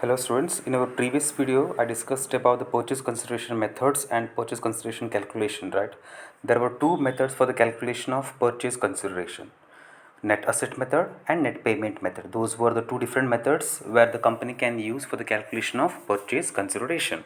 Hello students, in our previous video I discussed about the purchase consideration methods and purchase consideration calculation, right? There were two methods for the calculation of purchase consideration, net asset method and net payment method. Those were the two different methods where the company can use for the calculation of purchase consideration.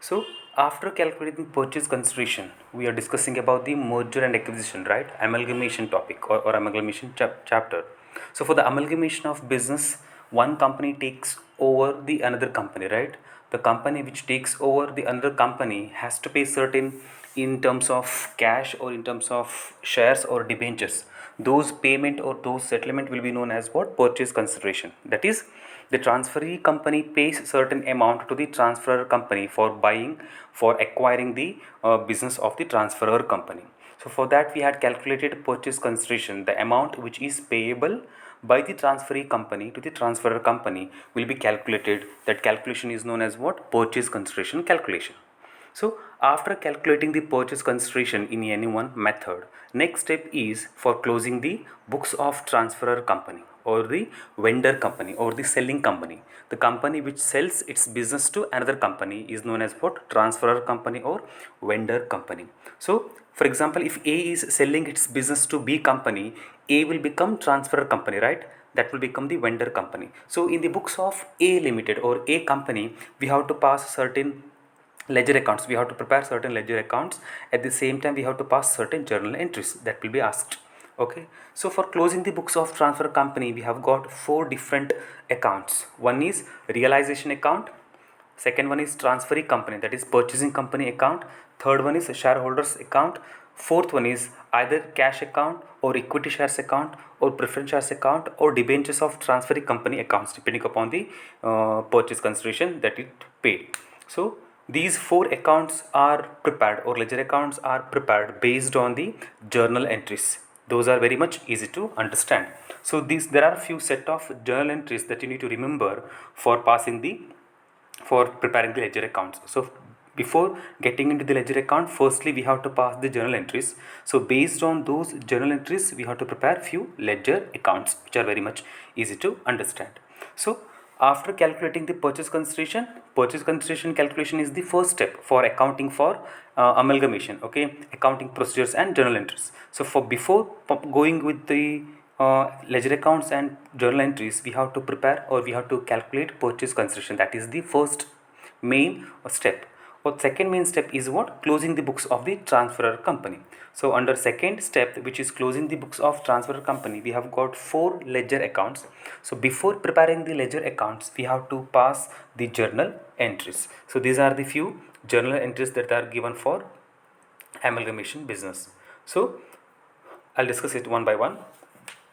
So after calculating purchase consideration, we are discussing about the merger and acquisition, right? Amalgamation topic or amalgamation chapter. So for the amalgamation of business, one company takes over the another company, right? The company which takes over the another company has to pay certain in terms of cash or in terms of shares or debentures. Those payment or those settlement will be known as what? Purchase consideration. That is, the transferee company pays certain amount to the transferor company for buying, for acquiring the business of the transferor company. So for that we had calculated purchase consideration. The amount which is payable by the transferee company to the transferor company will be calculated. That calculation is known as what? Purchase consideration calculation. So after calculating the purchase consideration in any one method, next step is for closing the books of transferor company or the vendor company or the selling company. The company which sells its business to another company is known as what? Transferor company or vendor company. So for example, if A is selling its business to B company, A will become transferor company, right? That will become the vendor company. So in the books of A limited or A company, we have to pass certain ledger accounts. We have to prepare certain ledger accounts. At the same time we have to pass certain journal entries that will be asked. Okay, so for closing the books of transfer company, we have got four different accounts. One is realization account, second one is transferee company, that is purchasing company account, third one is shareholders account, fourth one is either cash account or equity shares account or preference shares account or debentures of transferee company accounts, depending upon the purchase consideration that it paid. So these four accounts are prepared or ledger accounts are prepared based on the journal entries. Those are very much easy to understand. So there are a few set of journal entries that you need to remember for passing the for preparing the ledger accounts. So before getting into the ledger account, firstly we have to pass the journal entries. So based on those journal entries, we have to prepare few ledger accounts which are very much easy to understand. So after calculating the purchase consideration calculation is the first step for accounting for amalgamation. Okay, accounting procedures and journal entries. So for before going with the ledger accounts and journal entries, we have to prepare or we have to calculate purchase consideration. That is the first main step. Or second main step is what? Closing the books of the transferor company. So under second step, which is closing the books of transferor company, we have got four ledger accounts. So before preparing the ledger accounts, we have to pass the journal entries. So these are the few journal entries that are given for amalgamation business. So I'll discuss it one by one.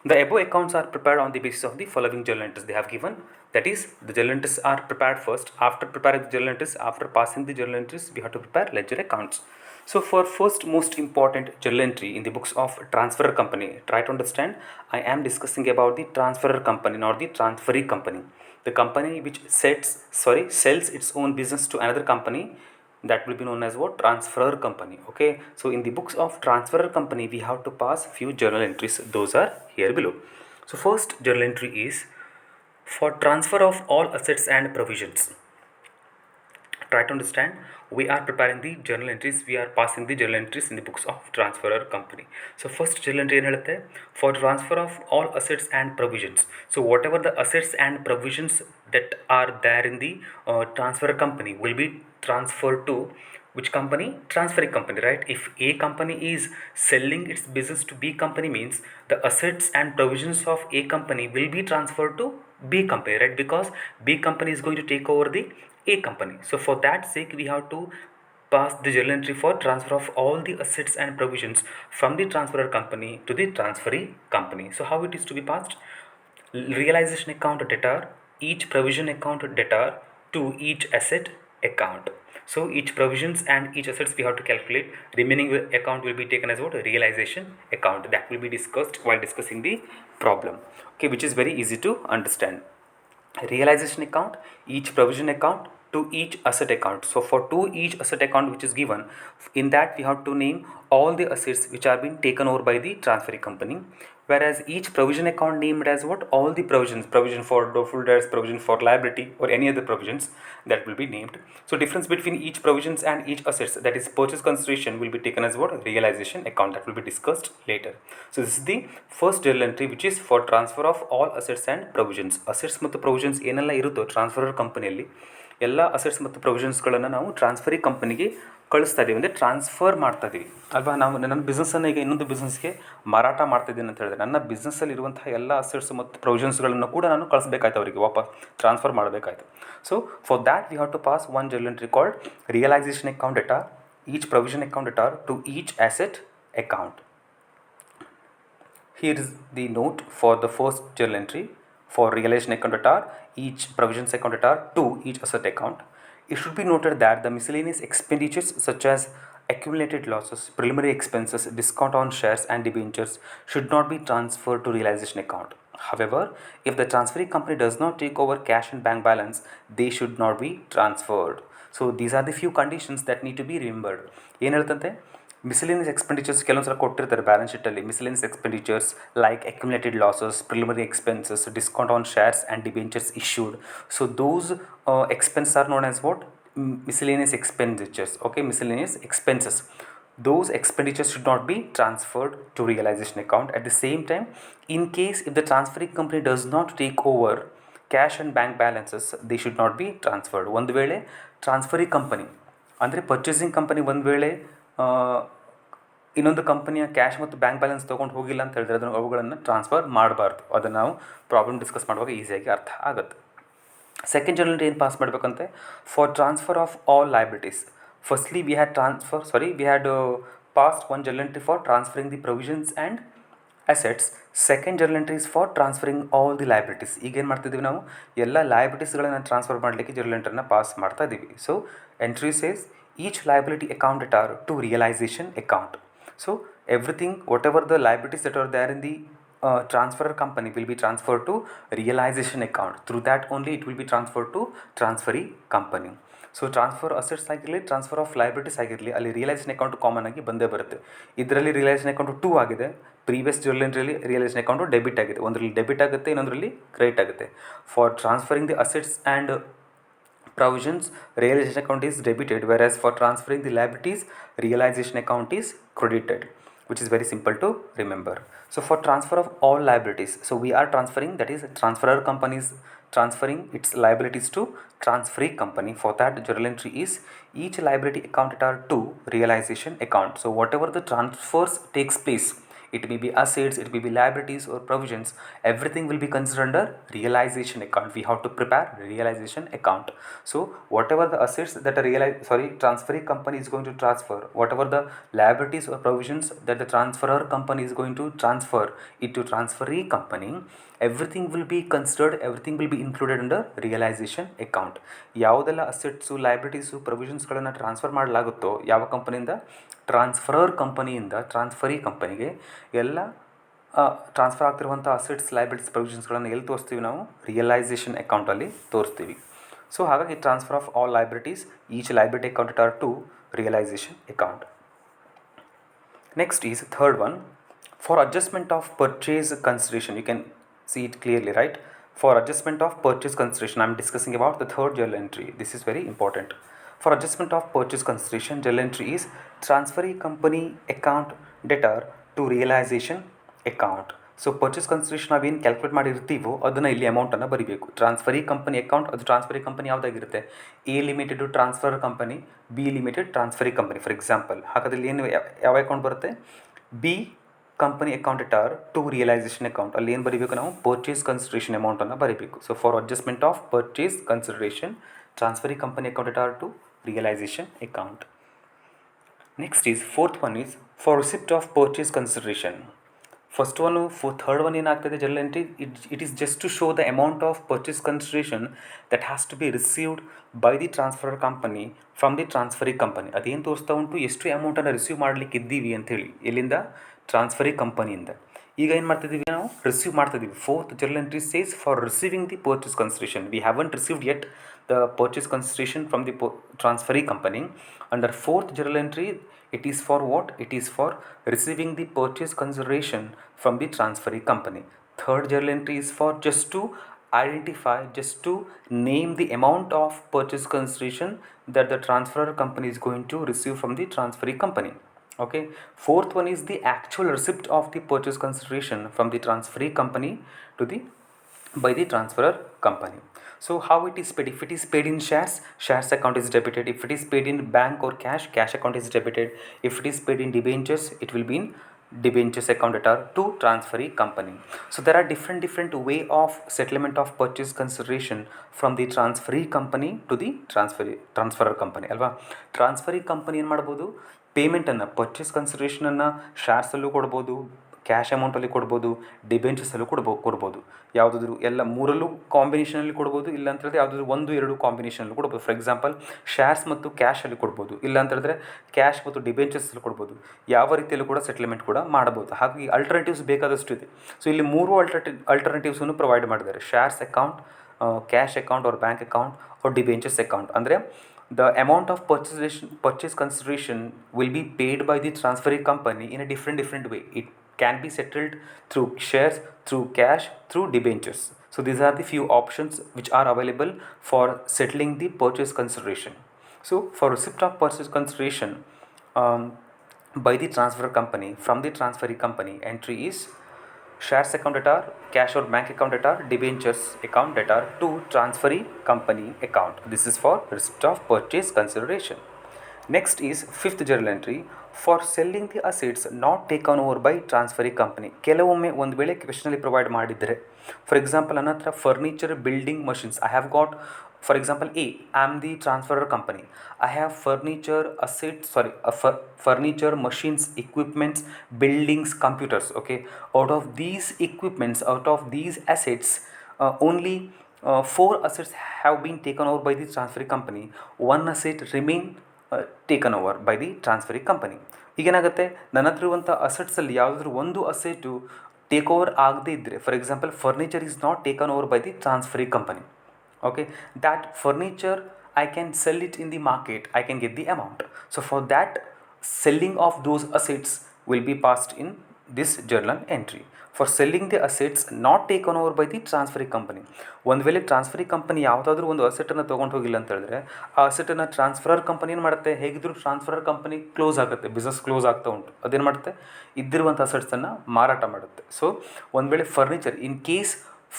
The above accounts are prepared on the basis of the following journal entries they have given. That is, the journal entries are prepared first. After preparing the journal entries, after passing the journal entries, we have to prepare ledger accounts. So for first most important journal entry in the books of transferor company, try to understand, I am discussing about the transferor company, not the transferee company. The company which sells its own business to another company, that will be known as what? Transferor company. Okay, so in the books of transferor company, we have to pass few journal entries. Those are here below. So first journal entry is for transfer of all assets and provisions. Try to understand, we are preparing the journal entries, we are passing the journal entries in the books of transferor company. So first journal entry ಏನು for transfer of all assets and provisions. So whatever the assets and provisions that are there in the transfer company will be transferred to which company? Transferring company, right? If A company is selling its business to B company, means the assets and provisions of A company will be transferred to B company, right? Because B company is going to take over the A company. So for that sake, we have to pass the journal entry for transfer of all the assets and provisions from the transferor company to the transferee company. So how it is to be passed? Realization account debtor, each provision account debtor to each asset account. So each provisions and each assets we have to calculate. Remaining account will be taken as what? Realization account. That will be discussed while discussing the problem. Okay, which is very easy to understand. Realization account, each provision account to each asset account. So for to each asset account which is given, in that we have to name all the assets which are being taken over by the transferring company. whereas each provision account named as what? All the provisions, provision for doubtful debts, provision for liability, or any other provisions that will be named. So difference between each provisions and each assets, that is purchase consideration, will be taken as what? Realization account. That will be discussed later. So this is the first journal entry, which is for transfer of all assets and provisions. Assets ಮತ್ತು provisions ಏನೆಲ್ಲ ಇರುತ್ತೋ transferor ಕಂಪನಿಯಲ್ಲಿ ಎಲ್ಲ assets ಮತ್ತು ಪ್ರೊವಿಷನ್ಸ್ಗಳನ್ನು ನಾವು transferee ಕಂಪನಿಗೆ ಕಳಿಸ್ತಾ ಇದ್ದೀವಿ, ಅಂದರೆ ಟ್ರಾನ್ಸ್ಫರ್ ಮಾಡ್ತಾ ಇದ್ದೀವಿ ಅಲ್ವಾ. ನಾವು ನನ್ನ ಬಿಸ್ನೆಸ್ಸನ್ನು ಈಗ ಇನ್ನೊಂದು ಬಿಸ್ನೆಸ್ಗೆ ಮಾರಾಟ ಮಾಡ್ತಾಯಿದ್ದೀನಿ ಅಂತ ಹೇಳಿದ್ರೆ ನನ್ನ ಬಿಸ್ನೆಸ್ಸಲ್ಲಿ ಇರುವಂತಹ ಎಲ್ಲ ಅಸೆಟ್ಸ್ ಮತ್ತು ಪ್ರೊವಿಷನ್ಸ್ಗಳನ್ನು ಕೂಡ ನಾನು ಕಳಿಸ್ಬೇಕಾಯ್ತು, ಅವರಿಗೆ ವಾಪಸ್ ಟ್ರಾನ್ಸ್ಫರ್ ಮಾಡಬೇಕಾಯ್ತು. So for that we have to pass one journal entry called realization account data, each provision account data to each asset account. Here is the note for the first journal entry for realization account data, each provisions account data to each asset account. It should be noted that the miscellaneous expenditures such as accumulated losses, preliminary expenses, discount on shares and debentures should not be transferred to realization account. However, if the transferring company does not take over cash and bank balance, they should not be transferred. So these are the few conditions that need to be remembered. ಏನು ಹೇಳ್ತಂತೆ, ಮಿಸ್ಲಿನಿಯಸ್ expenditures ಕೆಲವೊಂದು ಸಲ ಕೊಟ್ಟಿರ್ತಾರೆ balance ಶೀಟಲ್ಲಿ. Miscellaneous expenditures like accumulated losses, preliminary expenses, discount on shares and debentures issued. So those expenses are known as what? Miscellaneous expenditures. Okay, miscellaneous expenses. Those expenditures should not be transferred to realization account. At the same time, in case if the transferring company does not take over cash and bank balances, they should not be transferred. ಒಂದು ವೇಳೆ transferring company ಅಂದರೆ purchasing company ಒಂದು ವೇಳೆ ಇನ್ನೊಂದು ಕಂಪನಿಯ cash ಮತ್ತು bank balance ತೊಗೊಂಡು ಹೋಗಿಲ್ಲ ಅಂತ ಹೇಳಿದ್ರೆ ಅವುಗಳನ್ನು ಟ್ರಾನ್ಸ್ಫರ್ ಮಾಡಬಾರ್ದು. ಅದನ್ನು ನಾವು ಪ್ರಾಬ್ಲಮ್ ಡಿಸ್ಕಸ್ ಮಾಡುವಾಗ ಈಸಿಯಾಗಿ ಅರ್ಥ ಆಗುತ್ತೆ. ಸೆಕೆಂಡ್ ಜರ್ನಲ್ ಏನು ಪಾಸ್ ಮಾಡಬೇಕಂತೆ, for transfer of all liabilities. Firstly we had passed one journal entry for transferring the provisions and assets. Second journal entry is for transferring all the liabilities. ಈಗೇನು ಮಾಡ್ತಿದ್ದೀವಿ ನಾವು, ಎಲ್ಲ ಲೈಬಿಲಿಟೀಸ್ಗಳನ್ನು ಟ್ರಾನ್ಸ್ಫರ್ ಮಾಡಲಿಕ್ಕೆ journal ಎಂಟ್ರಿನ pass ಮಾಡ್ತಾ ಇದ್ದೀವಿ. So entry says each liability account data to realization account. So everything, whatever the liabilities that are there in the transferor company will be transferred to realization account. Through that only it will be transferred to transferee company. So transfer assets ಆಗಿರಲಿ, transfer of liabilities ಆಗಿರಲಿ, ಅಲ್ಲಿ realisation account common ಆಗಿ ಬಂದೇ ಬರುತ್ತೆ. ಇದರಲ್ಲಿ realisation account 2 ಆಗಿದೆ. Previous journal ಎಂಟ್ರಿಯಲ್ಲಿ realization account debit ಆಗಿದೆ. ಒಂದರಲ್ಲಿ ಡೆಬಿಟ್ ಆಗುತ್ತೆ, ಇನ್ನೊಂದರಲ್ಲಿ ಕ್ರೆಡಿಟ್ ಆಗುತ್ತೆ. For transferring the assets and provisions, realization account is debited, whereas for transferring the liabilities, realization account is credited, which is very simple to remember. So for transfer of all liabilities, so we are transferring, that is transferor company is transferring its liabilities to transferee company. For that journal entry is each liability account data to realization account. So whatever the transfers takes place, it may be assets, it may be liabilities or provisions, everything will be considered under realization account. We have to prepare realization account. So whatever the assets that a transferee company is going to transfer, whatever the liabilities or provisions that the transferor company is going to transfer into transferee company, everything will be considered, everything will be included under realization account. ಯಾವುದೆಲ್ಲ assets, liabilities, ಪ್ರೊವಿಷನ್ಸ್ಗಳನ್ನು transfer ಮಾಡಲಾಗುತ್ತೋ ಯಾವ ಕಂಪನಿಯಿಂದ, transferor ಕಂಪನಿಯಿಂದ transferee ಕಂಪನಿಗೆ, ಎಲ್ಲ transfer ಆಗ್ತಿರುವಂಥ assets, liabilities, ಪ್ರೊವಿಷನ್ಸ್ಗಳನ್ನು ಎಲ್ಲಿ ತೋರಿಸ್ತೀವಿ ನಾವು, ರಿಯಲೈಸೇಷನ್ ಅಕೌಂಟಲ್ಲಿ ತೋರಿಸ್ತೀವಿ. ಸೊ ಹಾಗಾಗಿ transfer of all liabilities, each liability account are to realization account. Next is third one, for adjustment of purchase consideration. You can see it clearly, right? For adjustment of purchase consideration, I am discussing about the third journal entry. This is very important. For adjustment of purchase consideration, journal entry is transferee company account debtor to realization account. So purchase consideration ನಾವೇನು calculate ಮಾಡಿರ್ತೀವೋ ಅದನ್ನು ಇಲ್ಲಿ ಅಮೌಂಟನ್ನು ಬರೀಬೇಕು. Transferee company account, ಅದು transferee company ಯಾವುದಾಗಿರುತ್ತೆ, A limited transfer company, B limited transferee company for example. ಹಾಗಾದ್ರೆ ಇಲ್ಲಿ ಏನು ಯಾವ ಅಕೌಂಟ್ ಬರುತ್ತೆ, B company account debtor to realization account. ಅಲ್ಲಿ ಏನು ಬರೀಬೇಕು ನಾವು, ಪರ್ಚೇಸ್ ಕನ್ಸಿಡರೇಷನ್ ಅಮೌಂಟನ್ನು ಬರೀಬೇಕು. So for adjustment of purchase consideration, transferee company account debtor to realization account. Next is fourth one is for receipt of purchase consideration. First one, third one ಏನಾಗ್ತದೆ journal entry, it is just to show the amount of purchase consideration that has to be received by the transfer company from the transferee company. ಅದೇನು ತೋರಿಸ್ತಾ ಉಂಟು, ಎಷ್ಟು ಅಮೌಂಟನ್ನು receive ಮಾಡಲಿಕ್ಕೆ ಇದ್ದೀವಿ ಅಂಥೇಳಿ, ಎಲ್ಲಿಂದ, ಟ್ರಾನ್ಸ್ಫರಿ ಕಂಪನಿಯಿಂದ. ಈಗ ಏನು ಮಾಡ್ತಿದ್ದೀವಿ ನಾವು ರಿಸೀವ್ ಮಾಡ್ತಿದ್ದೀವಿ. Fourth journal entry says for receiving the purchase consideration. We haven't received yet the purchase consideration from the transferee company. Under fourth journal entry, it is for what? It is for receiving the purchase consideration from the transferee company. Third journal entry is for just to identify, just to name the amount of purchase consideration that the transferor company is going to receive from the transferee company. Okay. Fourth one is the actual receipt of the purchase consideration from the transferee company to the by the transferor company. So how it is paid? If it is paid in shares, shares account is debited. If it is paid in bank or cash, cash account is debited. If it is paid in debentures, it will be in debentures account that are to transferee company. So there are different way of settlement of purchase consideration from the transferee company to the transferor company ಅಲ್ವಾ. Transferee company ಏನು ಮಾಡ್ಬೋದು, ಪೇಮೆಂಟನ್ನು purchase ಕನ್ಸಿಡರೇಷನನ್ನು ಶೇರ್ಸಲ್ಲೂ ಕೊಡ್ಬೋದು, cash ಅಮೌಂಟಲ್ಲಿ ಕೊಡ್ಬೋದು, ಡಿಬೆಂಚರ್ಸಲ್ಲೂ ಕೊಡ್ಬೋದು. ಯಾವುದಾದ್ರು ಎಲ್ಲ ಮೂರಲ್ಲೂ ಕಾಂಬಿನೇಷನಲ್ಲಿ ಕೊಡ್ಬೋದು, ಇಲ್ಲ ಅಂತ ಹೇಳಿದ್ರೆ ಯಾವುದಾದ್ರು 1-2 ಕಾಂಬಿನೇಷನಲ್ಲಿ ಕೊಡ್ಬೋದು. ಫಾರ್ ಎಕ್ಸಾಂಪಲ್ ಶೇರ್ಸ್ ಮತ್ತು ಕ್ಯಾಶಲ್ಲಿ ಕೊಡ್ಬೋದು, ಇಲ್ಲ ಅಂತ ಹೇಳಿದ್ರೆ ಕ್ಯಾಶ್ ಮತ್ತು ಡಿಬೆಂಚರ್ಸಲ್ಲಿ ಕೊಡ್ಬೋದು. ಯಾವ ರೀತಿಯಲ್ಲೂ ಕೂಡ ಸೆಟ್ಲ್ಮೆಂಟ್ ಕೂಡ ಮಾಡ್ಬೋದು. ಹಾಗಾಗಿ ಅಲ್ಟರ್ನೇಟಿವ್ಸ್ ಬೇಕಾದಷ್ಟು ಇದೆ. ಸೊ ಇಲ್ಲಿ 3 ಅಲ್ಟರ್ನೇಟಿವ್ಸನ್ನು ಪ್ರೊವೈಡ್ ಮಾಡಿದ್ದಾರೆ: shares account, cash account or bank account or debentures account. ಅಂದರೆ the amount of purchase consideration will be paid by the transferring company in a different way. It can be settled through shares, through cash, through debentures. So these are the few options which are available for settling the purchase consideration. So for receipt of purchase consideration by the transfer company from the transferee company, entry is shares account that are cash or bank account that are debentures account that are to transferee company account. This is for receipt of purchase consideration. Next is fifth journal entry for selling the assets not taken over by transferee company. ಕೆಲವೊಮ್ಮೆ ಒಂದು ವೇಳೆ ಕ್ವೆಶ್ಚನಲ್ಲಿ provide ಮಾಡಿದರೆ, for example ನನ್ನ ಹತ್ರ furniture building machines I have got. For example, I am the transferor company. I have furniture, machines, equipments, buildings, computers. Okay, out of these equipments, out of these assets, only 4 assets have been taken over by the transferring company. 1 asset remain taken over by the transferring company. ಈಗೇನಾಗುತ್ತೆ, ನನ್ನ ಹತ್ರ ಇರುವಂಥ ಅಸೆಟ್ಸಲ್ಲಿ ಯಾವುದಾದ್ರೂ ಒಂದು ಅಸೆಟು take over ಆಗದೇ ಇದ್ದರೆ, for example furniture is not taken over by the transferring company. Okay, that furniture I can sell it in the market, I can get the amount. So for that, selling of those assets will be passed in this journal entry. For selling the assets not taken over by the transferring company, ಒಂದು ವೇಳೆ transferee company ಯಾವುದಾದ್ರೂ ಒಂದು ಅಸೆಟನ್ನು ತೊಗೊಂಡು ಹೋಗಿಲ್ಲ ಅಂತ ಹೇಳಿದ್ರೆ, ಆ ಅಸೆಟನ್ನು transferor company ಏನು ಮಾಡುತ್ತೆ, ಹೇಗಿದ್ದರೂ ಟ್ರಾನ್ಸ್ಫರರ್ ಕಂಪನಿ ಕ್ಲೋಸ್ ಆಗುತ್ತೆ, ಬಿಸ್ನೆಸ್ ಕ್ಲೋಸ್ ಆಗ್ತಾ ಉಂಟು, ಅದೇನು ಮಾಡುತ್ತೆ, ಇದ್ದಿರುವಂಥ ಅಸೆಟ್ಸನ್ನು ಮಾರಾಟ ಮಾಡುತ್ತೆ. ಸೊ ಒಂದು ವೇಳೆ furniture, in case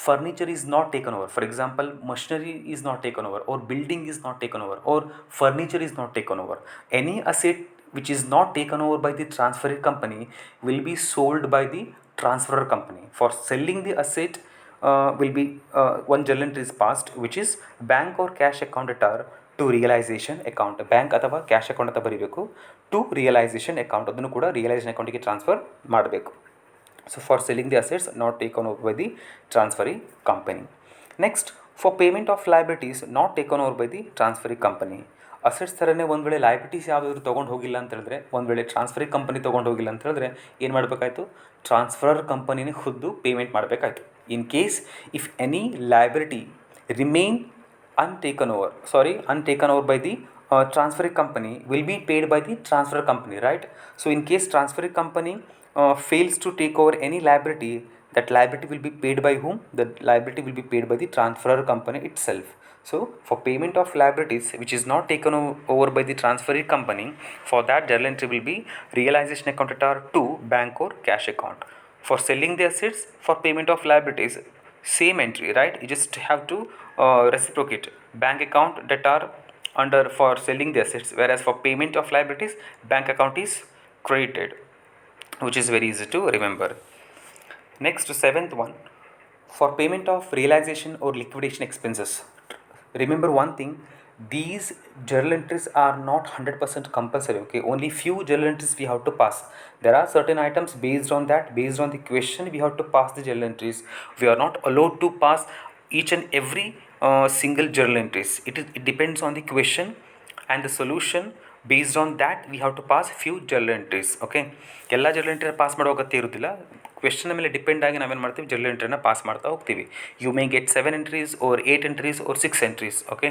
furniture is not taken over, for example machinery is not taken over, or building is not taken over, or furniture is not taken over, any asset which is not taken over by the transferring company will be sold by the transferor company. For selling the asset will be one journal entry is passed, which is bank or cash account debtor to realization account. Bank ಅಥವಾ cash account ಅಂತ ಬರೀಬೇಕು, to realization account, ಅದನ್ನು ಕೂಡ realisation ಅಕೌಂಟಿಗೆ transfer ಮಾಡಬೇಕು. So for selling the assets not taken over by the transferring company. Next, for payment of liabilities not taken over by the transferring company. Assets ಥರನೇ ಒಂದು ವೇಳೆ liabilities ಯಾವುದಾದ್ರು ತೊಗೊಂಡು ಹೋಗಿಲ್ಲ ಅಂತ ಹೇಳಿದ್ರೆ, ಒಂದು ವೇಳೆ ಟ್ರಾನ್ಸ್ಫರಿಂಗ್ ಕಂಪನಿ ತೊಗೊಂಡು ಹೋಗಿಲ್ಲ ಅಂತ ಹೇಳಿದ್ರೆ ಏನು ಮಾಡಬೇಕಾಯ್ತು, ಟ್ರಾನ್ಸ್ಫರರ್ ಕಂಪನಿನೇ ಖುದ್ದು ಪೇಮೆಂಟ್ ಮಾಡಬೇಕಾಯ್ತು. In case if any liability remain untaken over by the transferring company will be paid by the transfer company, right? So in case transferring company fails to take over any liability, that liability will be paid by whom? The liability will be paid by the transferor company itself. So for payment of liabilities which is not taken over by the transferring company, for that journal entry will be realization account at our to bank or cash account. For selling the assets, for payment of liabilities, same entry, right? You just have to reciprocate bank account that are under for selling the assets, whereas for payment of liabilities bank account is credited, which is very easy to remember. Next, seventh one, for payment of realization or liquidation expenses. Remember one thing, these journal entries are not 100% compulsory. Okay, only few journal entries we have to pass. There are certain items based on the question we have to pass the journal entries. We are not allowed to pass each and every single journal entries. It depends on the question and the solution based on that we have to pass few journal entries. Okay, ಎಲ್ಲ journal ಎಂಟ್ರಿನ pass ಮಾಡೋ ಅಗತ್ಯ ಇರೋದಿಲ್ಲ. Question ಮೇಲೆ depend ಆಗಿ ನಾವೇನು ಮಾಡ್ತೀವಿ, journal ಎಂಟ್ರಿನ ಪಾಸ್ ಮಾಡ್ತಾ ಹೋಗ್ತೀವಿ. You may get 7 entries or 8 entries or 6 entries. Okay,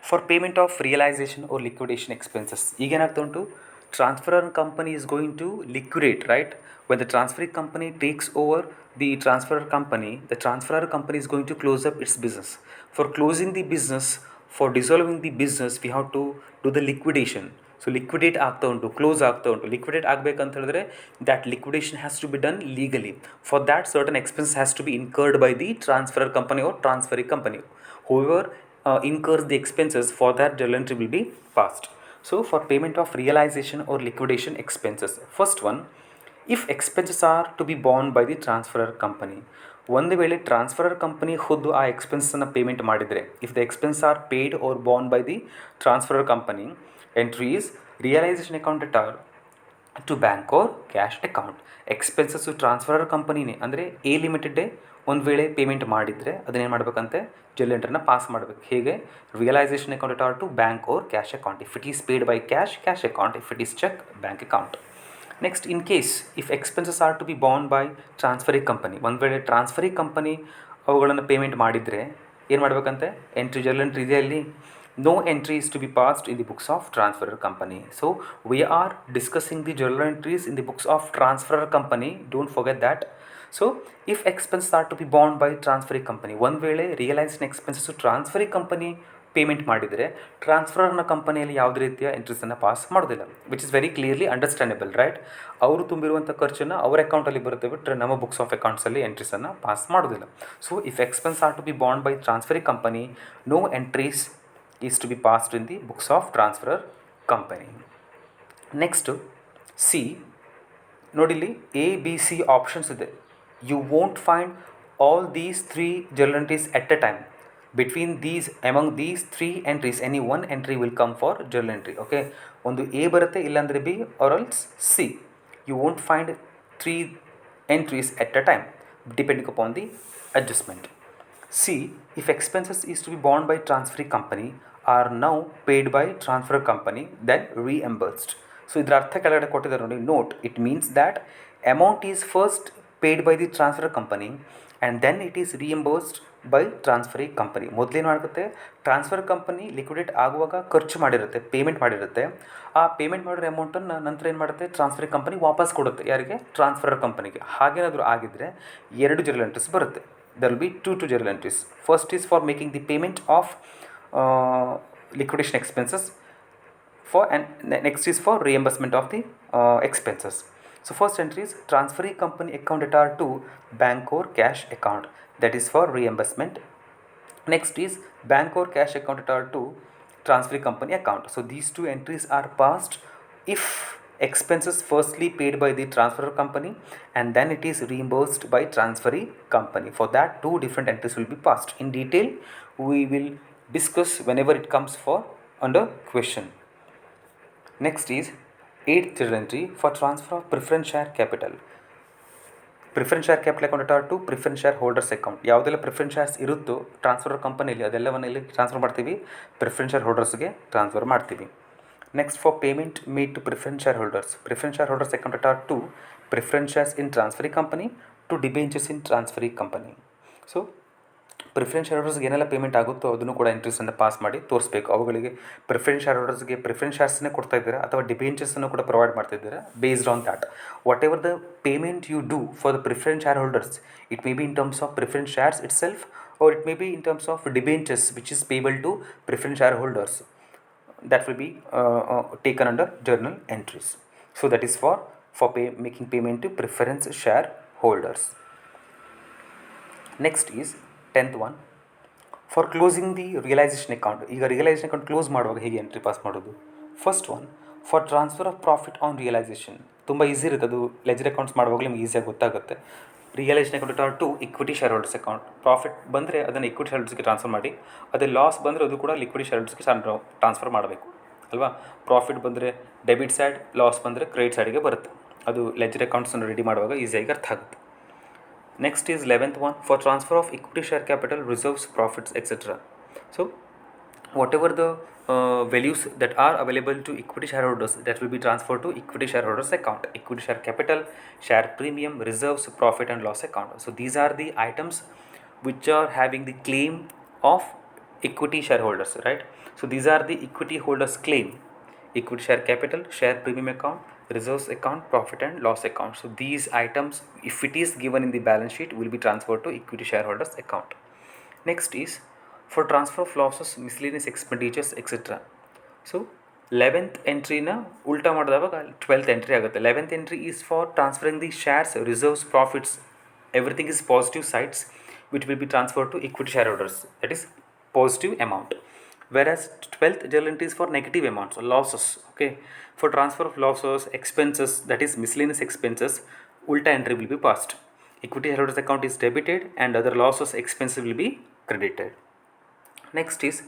for payment of realization or liquidation expenses, ಈಗೇನಾಗ್ತಾ ಉಂಟು, transferor company is going to liquidate, right? When the transferring company takes over the transferor company is going to close up its business. For closing the business, for dissolving the business, we have to do the liquidation. So liquidate ಆಗ್ತಾ ಉಂಟು, close ಆಗ್ತಾ ಉಂಟು. Liquidate ಆಗಬೇಕಂತ ಹೇಳಿದ್ರೆ that liquidation has to be done legally. For that certain expense has to be incurred by the transferor company or transferring company. Whoever incurs the expenses for that journal entry will be passed. So for payment of realization or liquidation expenses, first one, if expenses are to be borne by the transferor company, ಒಂದು ವೇಳೆ transferor company ಖುದ್ದು ಆ ಎಕ್ಸ್ಪೆನ್ಸನ್ನು payment ಮಾಡಿದರೆ, if the expense are paid or borne by the transferor company, entries realization account are to bank or cash account. Expenses transferor ಕಂಪನಿನೇ ಅಂದರೆ A ಲಿಮಿಟೆಡ್ಡೇ ಒಂದು ವೇಳೆ ಪೇಮೆಂಟ್ ಮಾಡಿದರೆ ಅದನ್ನೇನು ಮಾಡಬೇಕಂತೆ, ಜರ್ನಲ್ ಎಂಟ್ರಿನ ಪಾಸ್ ಮಾಡಬೇಕು. ಹೇಗೆ, realization account are to bank or cash account. If it is paid by cash, cash account. If it is cheque, bank account. Next, in case if expenses are to be borne by transferring company, ಒಂದು ವೇಳೆ transferring company ಅವುಗಳನ್ನು payment ಮಾಡಿದರೆ ಏನು ಮಾಡಬೇಕಂತೆ, entry journal entry ಇದೆ ಅಲ್ಲಿ, no entry is to be passed in the books of transferor company. So we are discussing the journal entries in the books of transferor company, don't forget that. So if expenses are to be borne by transferring company, ಒಂದು ವೇಳೆ realized expenses transferring company payment ಮಾಡಿದರೆ ಟ್ರಾನ್ಸ್ಫರರ್ನ ಕಂಪನಿಯಲ್ಲಿ ಯಾವುದೇ ರೀತಿಯ ಎಂಟ್ರೀಸನ್ನು pass ಮಾಡೋದಿಲ್ಲ, which is very clearly understandable, right? ಅವರು ತುಂಬಿರುವಂಥ ಖರ್ಚನ್ನು ಅವರ ಅಕೌಂಟಲ್ಲಿ ಬರುತ್ತೆ, ಬಿಟ್ಟರೆ ನಮ್ಮ ಬುಕ್ಸ್ ಆಫ್ ಅಕೌಂಟ್ಸಲ್ಲಿ ಎಂಟ್ರೀಸನ್ನು ಪಾಸ್ ಮಾಡೋದಿಲ್ಲ. So if expense are to be borne by transferring company, no entries is to be passed in the books of transferor company. Next, C, ನೋಡಿಲ್ಲಿ ಎ ಬಿ ಸಿ ಆಪ್ಷನ್ಸ್ ಇದೆ. You won't find all these 3 journal entries at a time. Between these, among these 3 entries, any one entry will come for journal entry. Okay, ಒಂದು A ಬರುತ್ತೆ, ಇಲ್ಲಾಂದರೆ B or else C. You won't find 3 entries at a time depending upon the adjustment. C, if expenses is to be borne by transferring company are now paid by transfer company, then reimbursed. So ಇದರ ಅರ್ಥ ಕೆಳಗಡೆ ಕೊಟ್ಟಿದ್ದಾರೆ ನೋಡಿ, note. It means that amount is first paid by the transfer company and then it is reimbursed by transferring company. ಮೊದಲೇನು ಆಗುತ್ತೆ, transfer company liquidate ಆಗುವಾಗ ಖರ್ಚು ಮಾಡಿರುತ್ತೆ, payment ಮಾಡಿರುತ್ತೆ. ಆ ಪೇಮೆಂಟ್ ಮಾಡಿರೋ ಅಮೌಂಟನ್ನು ನಂತರ ಏನು ಮಾಡುತ್ತೆ, ಟ್ರಾನ್ಸ್ಫರಿಂಗ್ ಕಂಪನಿ ವಾಪಸ್ ಕೊಡುತ್ತೆ. ಯಾರಿಗೆ, ಟ್ರಾನ್ಸ್ಫರರ್ ಕಂಪನಿಗೆ. ಹಾಗೇನಾದರೂ ಆಗಿದ್ದರೆ 2 journal entries ಬರುತ್ತೆ. There will be two journal entries. First is for making the payment of liquidation expenses, and next is for reimbursement of the expenses. So first entry is transferring company account data to bank or cash account, that is for reimbursement. Next is bank or cash account data to transferring company account. So these 2 entries are passed if expenses firstly paid by the transferor company and then it is reimbursed by transferee company. For that, 2 different entries will be passed. In detail we will discuss whenever it comes for under question. Next is 8th journal entry for transfer of preference share capital. Preference share capital account to preference share holders account. ಯಾವುದೆಲ್ಲ preference shares ಇರುತ್ತೋ transfer ಕಂಪನಿಯಲ್ಲಿ ಅದೆಲ್ಲವನ್ನು ಇಲ್ಲಿ transfer ಮಾಡ್ತೀವಿ, preference share ಹೋಲ್ಡರ್ಸ್ಗೆ transfer ಮಾಡ್ತೀವಿ. Next, for payment made to preference shareholders account to preference shares in transferring company to debentures in transferring company. So preference share ಹೋಲ್ಡರ್ಸ್ಗೆ ಏನೆಲ್ಲ ಪೇಮೆಂಟ್ ಆಗುತ್ತೋ ಅದನ್ನು ಕೂಡ ಎಂಟ್ರೀಸನ್ನು ಪಾಸ್ ಮಾಡಿ ತೋರಿಸ್ಬೇಕು. ಅವುಗಳಿಗೆ ಪ್ರಿಫರೆನ್ಸ್ ಶೇರ್ ಹೋಲ್ಡರ್ಸ್ಗೆ ಪ್ರಿಫರೆನ್ಸ್ ಶೇರ್ಸನ್ನೇ ಕೊಡ್ತಾ ಇದ್ದೀರಾ ಅಥವಾ ಡಿಬೆಂಚರ್ಸನ್ನು ಕೂಡ ಪ್ರೊವೈಡ್ ಮಾಡ್ತಿದ್ದೀರಾ. Based on that, whatever the payment you do for the preference share holders, it may be in terms of preference shares itself or it may be in terms of debentures which is payable to preference shareholders, that will be taken under journal entries. So that is for making payment to preference shareholders. Next is 10th one, for closing the realization account. ಈಗ realization account close ಮಾಡುವಾಗ ಹೇಗೆ entry pass ಮಾಡೋದು? First one, for transfer of profit on realization. ತುಂಬ easy ಇರುತ್ತೆ ಅದು, ledger accounts ಮಾಡುವಾಗಲೇ ನಿಮ್ಗೆ ಈಸಿಯಾಗಿ ಗೊತ್ತಾಗುತ್ತೆ. Realization account to equity share holders account. Profit ಬಂದರೆ ಅದನ್ನು ಇಕ್ವಿಟಿ ಶೇರ್ ಹೋಲ್ಡರ್ಸ್ಗೆ ಟ್ರಾನ್ಸ್ಫರ್ ಮಾಡಿ, ಅದೇ ಲಾಸ್ ಬಂದರೆ ಅದು ಕೂಡ ಲಿಕ್ವಿಡಿ ಶೇರ್ ಹೋಲ್ಡರ್ಸ್ಗೆ ಟ್ರಾನ್ಸ್ಫರ್ ಮಾಡಬೇಕು ಅಲ್ವಾ. ಪ್ರಾಫಿಟ್ ಬಂದರೆ ಡೆಬಿಟ್ ಸೈಡ್, ಲಾಸ್ ಬಂದರೆ ಕ್ರೆಡಿಟ್ ಸೈಡ್ಗೆ ಬರುತ್ತೆ. ಅದು ಲೆಜರ್ ಅಕೌಂಟ್ಸನ್ನು ರೆಡಿ ಮಾಡುವಾಗ ಈಸಿಯಾಗಿ ಅರ್ಥ ಆಗುತ್ತೆ. Next is 11th one, for transfer of equity share capital, reserves, profits, etc. So whatever the values that are available to equity shareholders that will be transferred to equity shareholders account, equity share capital, share premium, reserves, profit and loss account. So these are the items which are having the claim of equity shareholders, right? So these are the equity holders claim: equity share capital, share premium account, reserves account, profit and loss account. So these items, if it is given in the balance sheet, will be transferred to equity shareholders account. Next is for transfer of losses, miscellaneous expenditures, etc. So 11th ಎಂಟ್ರಿನ ಉಲ್ಟಾ ಮಾಡಿದಾಗ 12th entry ಆಗುತ್ತೆ. 11th entry is for transferring the shares, reserves, profits, everything is positive sides which will be transfer to equity share holders, that is positive amount. Whereas 12th journal entry is for negative amounts or losses. Okay, for transfer of losses, expenses, that is miscellaneous expenses, ulta entry will be passed. Equity shareholders account is debited and other losses, expenses will be credited. Next is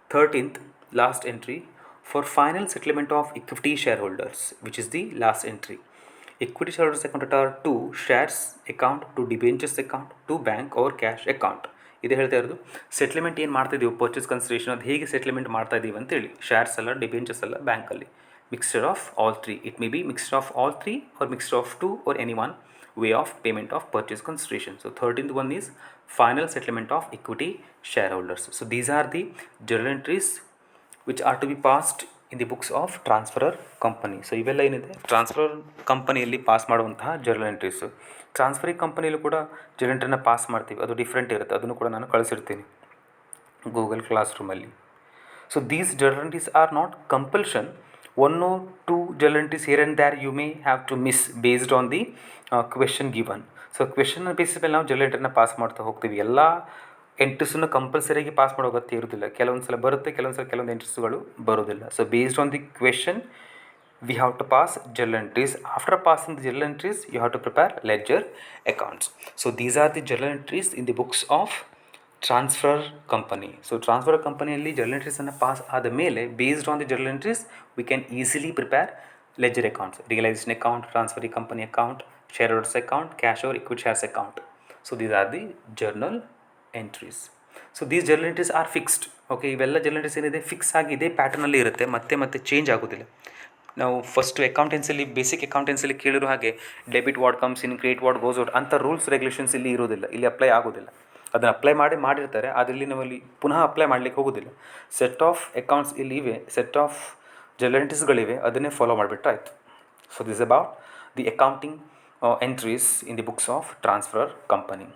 13th last entry for final settlement of equity shareholders, which is the last entry. Equity shareholders account are to shares account, to debentures account, to bank or cash account. ಇದು ಹೇಳ್ತಾ ಇರೋದು settlement ಏನು ಮಾಡ್ತಾ ಇದ್ದೀವಿ, purchase consideration ಅದು ಹೇಗೆ settlement ಮಾಡ್ತಾ ಇದ್ದೀವಿ ಅಂತೇಳಿ. ಶೇರ್ಸ್ ಅಲ್ಲ, ಡಿಬೆಂಚರ್ಸ್ ಅಲ್ಲ, ಬ್ಯಾಂಕಲ್ಲಿ mixture of all three. It may be mixture of all three or mixture of two or any one way of payment of purchase consideration. So 13th one is final settlement of equity shareholders. So these are the journal entries which are to be passed in the books of transferor company. So ಇವೆಲ್ಲ ಏನಿದೆ transfer ಕಂಪನಿಯಲ್ಲಿ pass ಮಾಡುವಂತಹ journal entries. Transferring ಕಂಪನಿಯಲ್ಲೂ ಕೂಡ journal ಎಂಟ್ರಿನ pass ಮಾಡ್ತೀವಿ, ಅದು different ಇರುತ್ತೆ, ಅದನ್ನು ಕೂಡ ನಾನು ಕಳಿಸಿರ್ತೀನಿ ಗೂಗಲ್ ಕ್ಲಾಸ್ ರೂಮಲ್ಲಿ. So these journal entries are not compulsion. 1 or 2 journal entries here and there you may have to miss based on the question given. So question basis ಮೇಲೆ ನಾವು ಜರ್ನಲ್ ಎಂಟ್ರಿನ ಪಾಸ್ ಮಾಡ್ತಾ ಹೋಗ್ತೀವಿ. ಎಲ್ಲ ಎಂಟ್ರೀಸನ್ನು ಕಂಪಲ್ಸರಿಯಾಗಿ ಪಾಸ್ ಮಾಡೋ ಅಗತ್ಯ ಇರೋದಿಲ್ಲ. ಕೆಲವೊಂದು ಸಲ ಬರುತ್ತೆ, ಕೆಲವೊಂದು ಎಂಟ್ರೀಸ್ಗಳು ಬರೋದಿಲ್ಲ. So based on the question we have to pass journal entries. After passing the journal entries, you have to prepare ledger accounts. So these are the journal entries in the books of transfer company. So transfer ಕಂಪನಿಯಲ್ಲಿ journal ಎಂಟ್ರೀಸನ್ನು pass ಆದ ಮೇಲೆ based on the journal entries we can easily prepare ledger accounts, realization account, transferring company account, share holders account, cash or equity shares account. So these are the journal entries. So these journal entries are fixed. Okay, ಇವೆಲ್ಲ journal entries ಏನಿದೆ fix ಆಗಿ ಇದೇ ಪ್ಯಾಟರ್ನಲ್ಲಿ ಇರುತ್ತೆ, ಮತ್ತೆ change ಆಗೋದಿಲ್ಲ. ನಾವು first ಅಕೌಂಟೆನ್ಸಲ್ಲಿ, basic ಅಕೌಂಟೆನ್ಸಲ್ಲಿ ಕೇಳಿರೋ ಹಾಗೆ debit what comes in, credit what goes out ಅಂತ ರೂಲ್ಸ್ ರೆಗ್ಯುಲೇಷನ್ಸ್ ಇಲ್ಲಿ ಇರೋದಿಲ್ಲ, ಇಲ್ಲಿ ಅಪ್ಲೈ ಆಗೋದಿಲ್ಲ. ಅದನ್ನು ಅಪ್ಲೈ ಮಾಡಿರ್ತಾರೆ, ಅದರಲ್ಲಿ ನಾವಲ್ಲಿ ಪುನಃ ಅಪ್ಲೈ ಮಾಡಲಿಕ್ಕೆ ಹೋಗೋದಿಲ್ಲ. ಸೆಟ್ ಆಫ್ ಅಕೌಂಟ್ಸ್ ಇಲ್ಲಿ ಇವೆ, ಸೆಟ್ ಆಫ್ ಜರ್ನಲ್ ಎಂಟ್ರೀಸ್ಗಳಿವೆ, ಅದನ್ನೇ ಫಾಲೋ ಮಾಡಿಬಿಟ್ರೆ ಆಯಿತು. So this about the accounting entries in the books of transfer company.